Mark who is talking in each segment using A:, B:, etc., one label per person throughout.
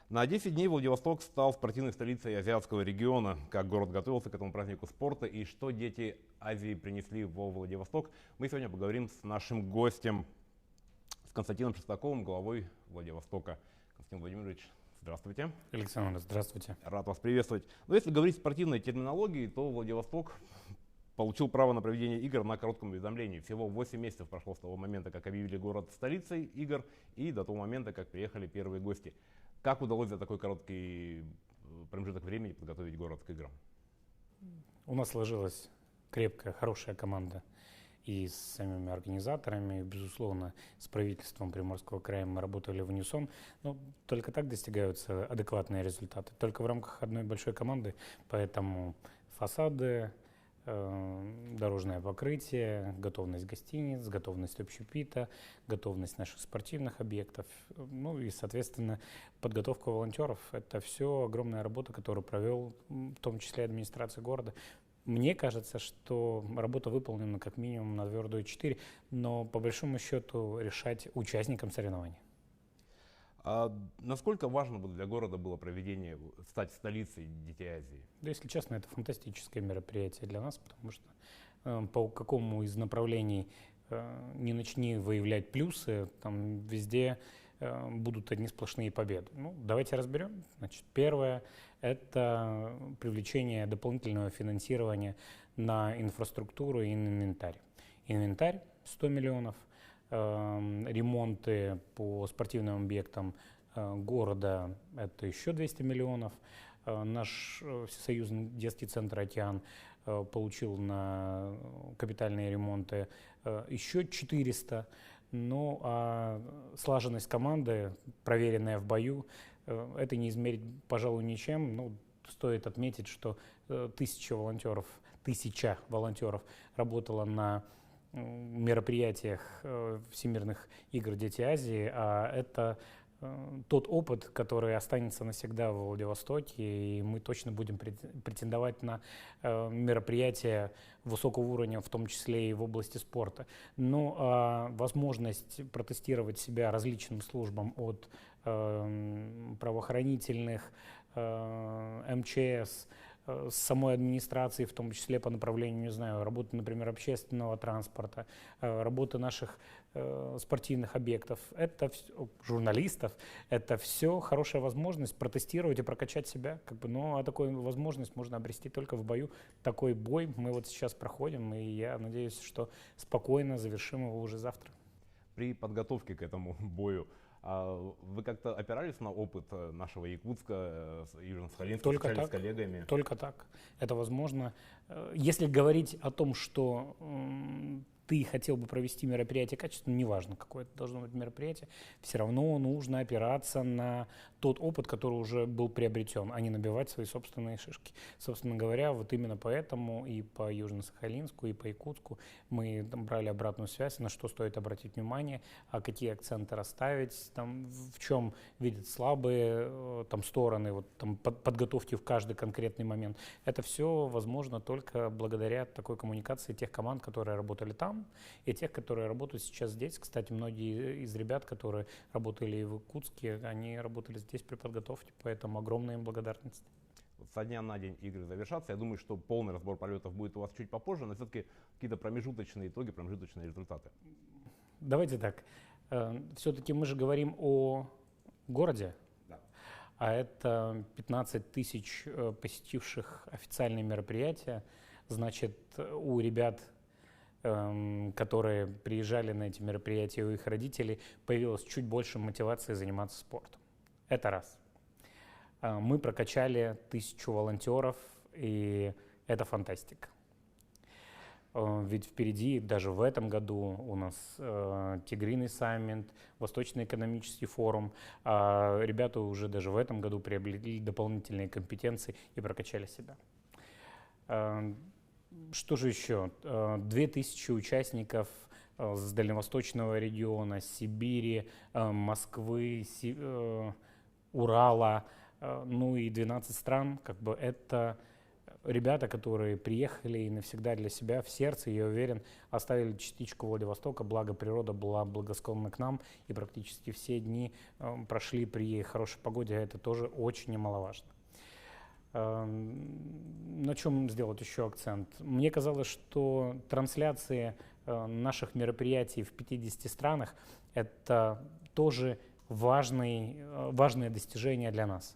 A: На 10 дней Владивосток стал спортивной столицей азиатского региона. Как город готовился к этому празднику спорта и что дети Азии принесли во Владивосток, мы сегодня поговорим с нашим гостем, с Константином Шестаковым, главой Владивостока. Константин Владимирович, здравствуйте.
B: Александр, здравствуйте.
A: Рад вас приветствовать. Но если говорить спортивной терминологией, то Владивосток получил право на проведение игр на коротком уведомлении. Всего 8 месяцев прошло с того момента, как объявили город столицей игр, и до того момента, как приехали первые гости. Как удалось за такой короткий промежуток времени подготовить город к играм?
B: У нас сложилась крепкая, хорошая команда и с самими организаторами, и, безусловно, с правительством Приморского края мы работали в унисон. Но только так достигаются адекватные результаты. Только в рамках одной большой команды, поэтому фасады, дорожное покрытие, готовность гостиниц, готовность общепита, готовность наших спортивных объектов, ну и, соответственно, подготовка волонтеров. Это все огромная работа, которую провел в том числе администрация города. Мне кажется, что работа выполнена как минимум на твердую 4, но по большому счету решать участникам соревнований.
A: А насколько важно для города было проведение, стать столицей Детей Азии?
B: Да, если честно, это фантастическое мероприятие для нас, потому что по какому из направлений не начни выявлять плюсы, там везде будут одни сплошные победы. Ну, давайте разберем. Значит, первое – это привлечение дополнительного финансирования на инфраструктуру и инвентарь. Инвентарь – 100 миллионов, ремонты по спортивным объектам города – это еще 200 миллионов. Наш Всесоюзный детский центр «Океан» получил на капитальные ремонты еще 400. Ну а слаженность команды, проверенная в бою, это не измерить, пожалуй, ничем. Ну, стоит отметить, что тысяча волонтеров работала на мероприятиях Всемирных игр Дети Азии, а это тот опыт, который останется навсегда в Владивостоке, и мы точно будем претендовать на мероприятия высокого уровня, в том числе и в области спорта. Ну, а возможность протестировать себя различным службам от правоохранительных, МЧС, с самой администрацией, в том числе по направлению, не знаю, работы, например, общественного транспорта, работы наших спортивных объектов, это журналистов, это все хорошая возможность протестировать и прокачать себя. Ну, а такую возможность можно обрести только в бою. Такой бой мы вот сейчас проходим, и я надеюсь, что спокойно завершим его уже завтра.
A: При подготовке к этому бою вы как-то опирались на опыт нашего Якутска, Южно-Сахалинска, встречались с коллегами?
B: Только так. Это возможно. Если говорить о том, что ты хотел бы провести мероприятие качественно, неважно, какое это должно быть мероприятие, все равно нужно опираться на тот опыт, который уже был приобретен, а не набивать свои собственные шишки. Собственно говоря, вот именно поэтому и по Южно-Сахалинску, и по Якутску мы брали обратную связь, на что стоит обратить внимание, а какие акценты расставить, там, в чем видят слабые там, стороны, вот, там, подготовки в каждый конкретный момент. Это все возможно только благодаря такой коммуникации тех команд, которые работали там, и тех, которые работают сейчас здесь. Кстати, многие из ребят, которые работали в Якутске, они работали здесь при подготовке, поэтому огромная им благодарность.
A: Со дня на день игры завершатся. Я думаю, что полный разбор полетов будет у вас чуть попозже, но все-таки какие-то промежуточные итоги, промежуточные результаты.
B: Давайте так. Все-таки мы же говорим о городе,
A: да.
B: А это 15 тысяч посетивших официальные мероприятия. Значит, у ребят, которые приезжали на эти мероприятия, у их родителей появилось чуть больше мотивации заниматься спортом. Это раз. Мы прокачали 1000 волонтеров, и это фантастика. Ведь впереди, даже в этом году, у нас Тигриный саммит, Восточный экономический форум. Ребята уже даже в этом году приобрели дополнительные компетенции и прокачали себя. Что же еще? 2000 участников с дальневосточного региона, Сибири, Москвы, Урала, ну и 12 стран. Как бы это ребята, которые приехали и навсегда для себя в сердце, я уверен, оставили частичку Владивостока, благо природа была благосклонна к нам, и практически все дни прошли при хорошей погоде, а это тоже очень немаловажно. На чем сделать еще акцент? Мне казалось, что трансляции наших мероприятий в 50 странах – это тоже важное достижение для нас.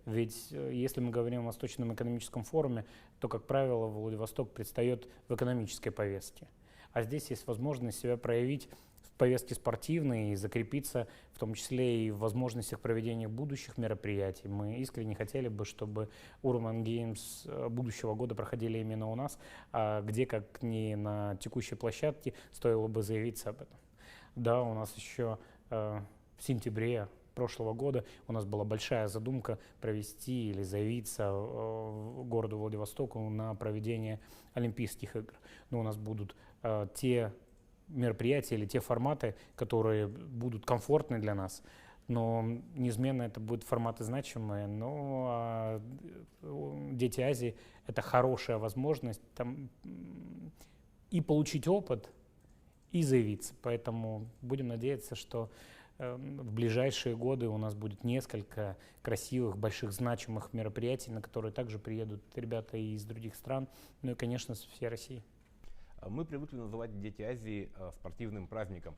B: Ведь если мы говорим о Восточном экономическом форуме, то, как правило, Владивосток предстает в экономической повестке. А здесь есть возможность себя проявить в повестке спортивной и закрепиться, в том числе и в возможностях проведения будущих мероприятий. Мы искренне хотели бы, чтобы Urban Games будущего года проходили именно у нас, а где, как ни на текущей площадке, стоило бы заявиться об этом. Да, у нас еще в сентябре прошлого года у нас была большая задумка провести или заявиться городу Владивостоку на проведение Олимпийских игр. Но у нас будут те мероприятия или те форматы, которые будут комфортны для нас. Но неизменно это будут форматы значимые. Но Дети Азии — это хорошая возможность там и получить опыт, и заявиться. Поэтому будем надеяться, что в ближайшие годы у нас будет несколько красивых, больших, значимых мероприятий, на которые также приедут ребята и из других стран, ну и, конечно, со всей России.
A: Мы привыкли называть Дети Азии спортивным праздником.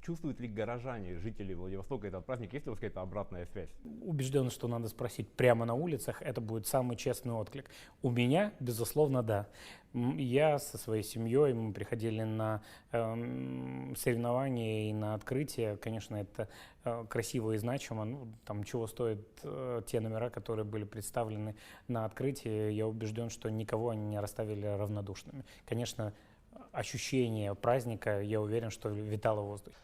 A: Чувствуют ли горожане, жители Владивостока этот праздник? Есть ли у вас какая-то обратная связь?
B: Убежден, что надо спросить прямо на улицах. Это будет самый честный отклик. У меня, безусловно, да. Я со своей семьей, мы приходили на соревнования и на открытие. Конечно, это красиво и значимо. Ну, там чего стоят те номера, которые были представлены на открытии. Я убежден, что никого они не расставили равнодушными. Конечно, ощущение праздника, я уверен, что витало в воздухе.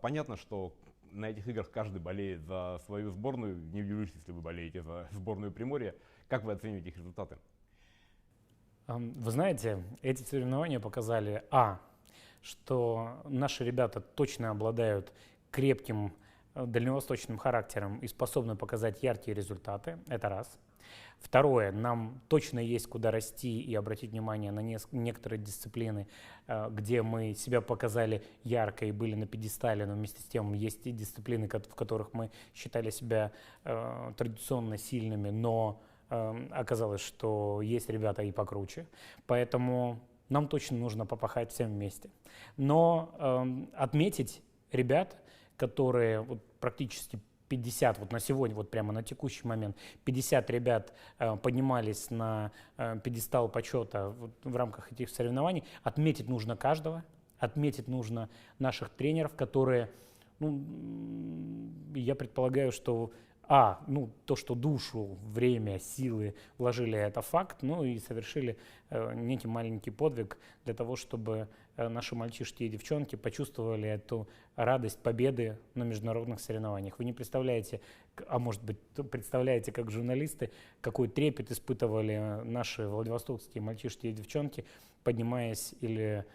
A: Понятно, что на этих играх каждый болеет за свою сборную. Не удивлюсь, если вы болеете за сборную Приморья. Как вы оцениваете их результаты?
B: Вы знаете, эти соревнования показали, что наши ребята точно обладают крепким дальневосточным характером и способны показать яркие результаты. Это раз. Второе, нам точно есть куда расти и обратить внимание на некоторые дисциплины, где мы себя показали ярко и были на пьедестале, но вместе с тем есть и дисциплины, в которых мы считали себя традиционно сильными, но оказалось, что есть ребята и покруче. Поэтому нам точно нужно попахать всем вместе. Но отметить ребят, которые практически 50, вот на сегодня, вот прямо на текущий момент, 50 ребят поднимались на пьедестал почета в рамках этих соревнований. Отметить нужно каждого, отметить нужно наших тренеров, которые, я предполагаю, что то, что душу, время, силы вложили, это факт, и совершили некий маленький подвиг для того, чтобы наши мальчишки и девчонки почувствовали эту радость победы на международных соревнованиях. Вы не представляете, а может быть, представляете, как журналисты, какой трепет испытывали наши владивостокские мальчишки и девчонки, поднимаясь или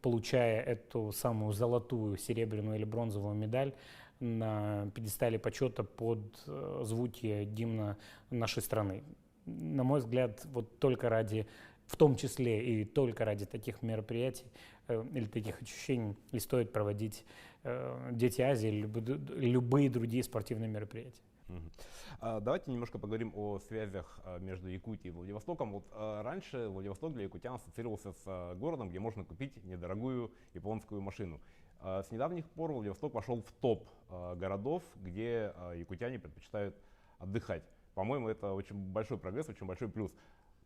B: получая эту самую золотую, серебряную или бронзовую медаль на пьедестале почета под звуки гимна нашей страны. На мой взгляд, в том числе и только ради таких мероприятий или таких ощущений и стоит проводить Дети Азии или любые другие спортивные мероприятия.
A: Давайте немножко поговорим о связях между Якутией и Владивостоком. Раньше Владивосток для якутян ассоциировался с городом, где можно купить недорогую японскую машину. С недавних пор Владивосток вошел в топ городов, где якутяне предпочитают отдыхать. По-моему, это очень большой прогресс, очень большой плюс.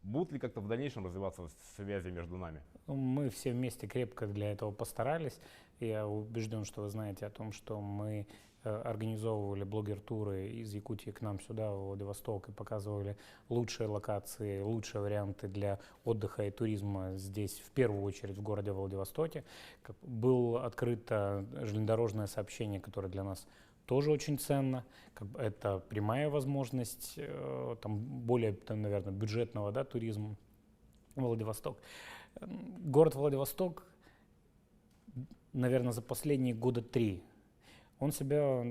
A: Будут ли как-то в дальнейшем развиваться связи между нами?
B: Мы все вместе крепко для этого постарались. Я убежден, что вы знаете о том, что мы организовывали блогер-туры из Якутии к нам сюда, в Владивосток, и показывали лучшие локации, лучшие варианты для отдыха и туризма здесь, в первую очередь в городе Владивостоке. Было открыто железнодорожное сообщение, которое для нас тоже очень ценно. Это прямая возможность более, наверное, бюджетного туризма в Владивосток. Город Владивосток, наверное, за последние года 3 он себя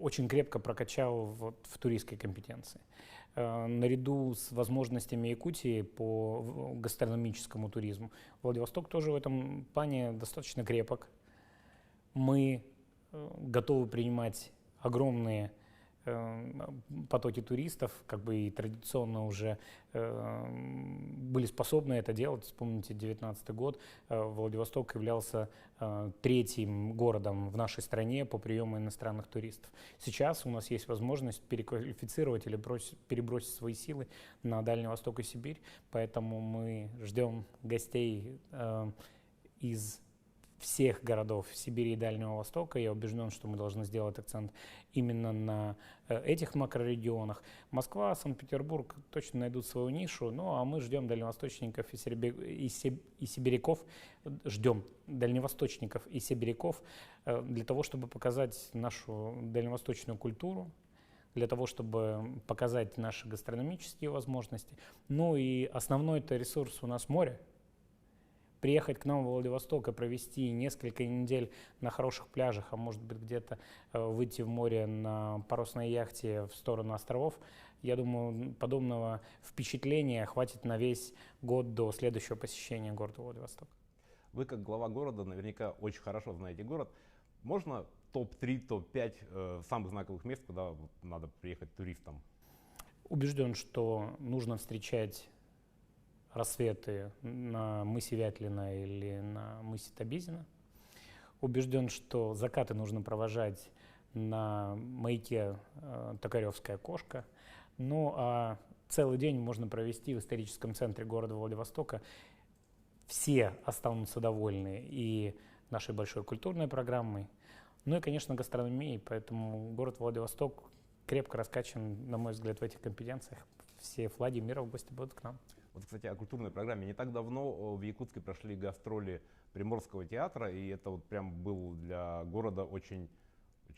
B: очень крепко прокачал вот в туристской компетенции. Наряду с возможностями Якутии по гастрономическому туризму, Владивосток тоже в этом плане достаточно крепок. Мы готовы принимать огромные потоки туристов, как бы и традиционно уже были способны это делать. Вспомните 2019 год, Владивосток являлся третьим городом в нашей стране по приему иностранных туристов. Сейчас у нас есть возможность переквалифицировать или перебросить свои силы на Дальний Восток и Сибирь, поэтому мы ждем гостей из всех городов Сибири и Дальнего Востока. Я убежден, что мы должны сделать акцент именно на этих макрорегионах. Москва, Санкт-Петербург точно найдут свою нишу, ну а мы ждем дальневосточников и сибиряков, ждем дальневосточников и сибиряков для того, чтобы показать нашу дальневосточную культуру, для того, чтобы показать наши гастрономические возможности. Ну и основной это ресурс у нас море. Приехать к нам в Владивосток и провести несколько недель на хороших пляжах, а может быть где-то выйти в море на парусной яхте в сторону островов, я думаю, подобного впечатления хватит на весь год до следующего посещения города Владивосток.
A: Вы как глава города наверняка очень хорошо знаете город. Можно топ-3, топ-5 самых знаковых мест, куда вот надо приехать туристам?
B: Убежден, что нужно встречать рассветы на мысе Вятлина или на мысе Табизина. Убежден, что закаты нужно провожать на маяке Токаревская кошка. Ну а целый день можно провести в историческом центре города Владивостока. Все останутся довольны и нашей большой культурной программой, ну и, конечно, гастрономией. Поэтому город Владивосток крепко раскачан, на мой взгляд, в этих компетенциях. Все флаги мира в гости будут к нам.
A: Вот, кстати, о культурной программе. Не так давно в Якутске прошли гастроли Приморского театра, и это вот прям был для города очень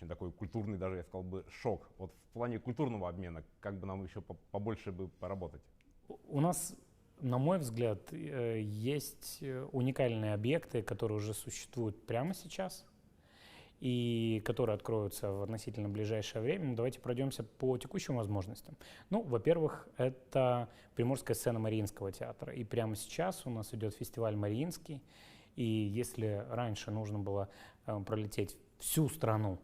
A: такой культурный, даже я сказал бы, шок. Вот в плане культурного обмена, как бы нам еще побольше бы поработать?
B: У нас, на мой взгляд, есть уникальные объекты, которые уже существуют прямо сейчас и которые откроются в относительно ближайшее время. Но давайте пройдемся по текущим возможностям. Ну, во-первых, это Приморская сцена Мариинского театра. И прямо сейчас у нас идет фестиваль Мариинский. И если раньше нужно было пролететь всю страну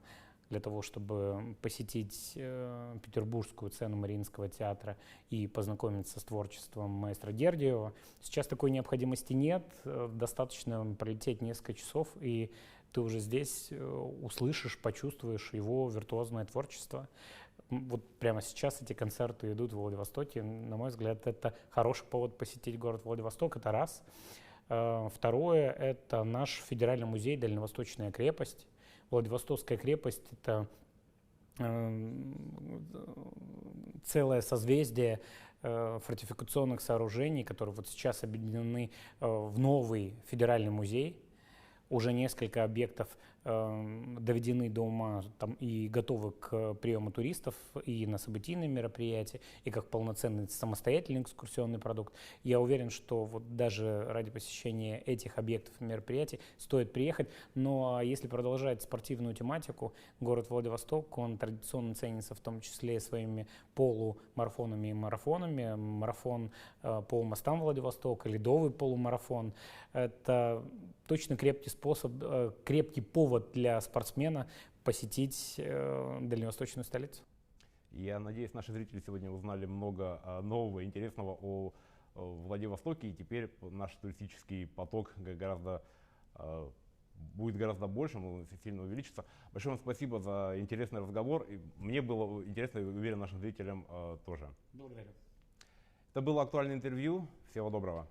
B: для того, чтобы посетить петербургскую сцену Мариинского театра и познакомиться с творчеством маэстро Гердиева, сейчас такой необходимости нет. Достаточно пролететь несколько часов, и ты уже здесь услышишь, почувствуешь его виртуозное творчество. Вот прямо сейчас эти концерты идут в Владивостоке. На мой взгляд, это хороший повод посетить город Владивосток, это раз. Второе, это наш федеральный музей «Дальневосточная крепость». Владивостокская крепость – это целое созвездие фортификационных сооружений, которые вот сейчас объединены в новый федеральный музей. Уже несколько объектов доведены до ума там, и готовы к приему туристов и на событийные мероприятия, и как полноценный самостоятельный экскурсионный продукт. Я уверен, что вот даже ради посещения этих объектов и мероприятий стоит приехать. Но если продолжать спортивную тематику, город Владивосток, он традиционно ценится в том числе своими полумарафонами и марафонами. Марафон по мостам Владивостока, ледовый полумарафон. Это точно крепкий способ, крепкий повод для спортсмена посетить дальневосточную столицу.
A: Я надеюсь, наши зрители сегодня узнали много нового, интересного о Владивостоке, и теперь наш туристический поток будет гораздо больше, он сильно увеличится. Большое вам спасибо за интересный разговор. И мне было интересно, и уверен, нашим зрителям тоже.
B: Благодарю.
A: Это было актуальное интервью. Всего доброго.